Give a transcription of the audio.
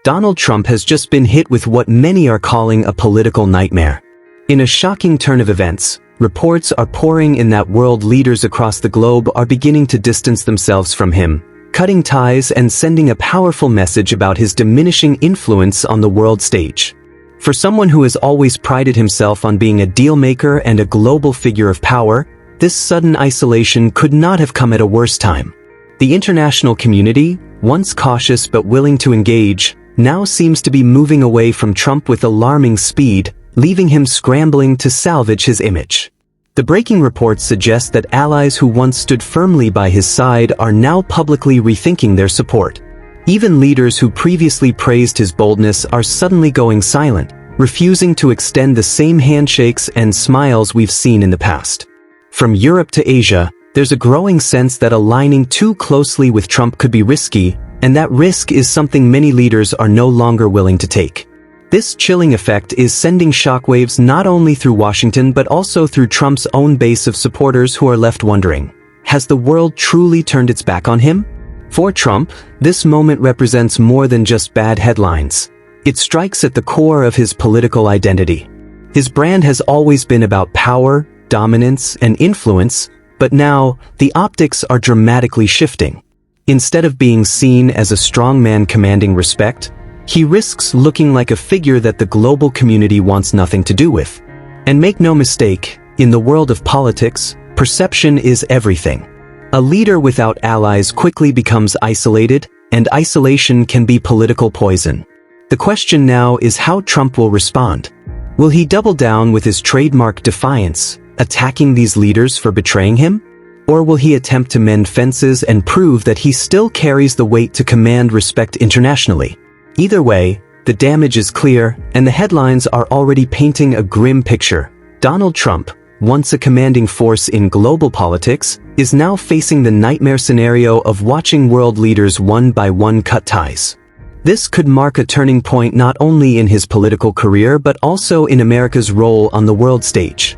Donald Trump has just been hit with what many are calling a political nightmare. In a shocking turn of events, reports are pouring in that world leaders across the globe are beginning to distance themselves from him, cutting ties and sending a powerful message about his diminishing influence on the world stage. For someone who has always prided himself on being a deal-maker and a global figure of power, this sudden isolation could not have come at a worse time. The international community, once cautious but willing to engage, now seems to be moving away from Trump with alarming speed, leaving him scrambling to salvage his image. The breaking reports suggest that allies who once stood firmly by his side are now publicly rethinking their support. Even leaders who previously praised his boldness are suddenly going silent, refusing to extend the same handshakes and smiles we've seen in the past. From Europe to Asia, there's a growing sense that aligning too closely with Trump could be risky, and that risk is something many leaders are no longer willing to take. This chilling effect is sending shockwaves not only through Washington but also through Trump's own base of supporters who are left wondering, has the world truly turned its back on him? For Trump, this moment represents more than just bad headlines. It strikes at the core of his political identity. His brand has always been about power, dominance, and influence, but now, the optics are dramatically shifting. Instead of being seen as a strong man commanding respect, he risks looking like a figure that the global community wants nothing to do with. And make no mistake, in the world of politics, perception is everything. A leader without allies quickly becomes isolated, and isolation can be political poison. The question now is how Trump will respond. Will he double down with his trademark defiance, attacking these leaders for betraying him? Or will he attempt to mend fences and prove that he still carries the weight to command respect internationally? Either way, the damage is clear, and the headlines are already painting a grim picture. Donald Trump, once a commanding force in global politics, is now facing the nightmare scenario of watching world leaders one by one cut ties. This could mark a turning point not only in his political career but also in America's role on the world stage.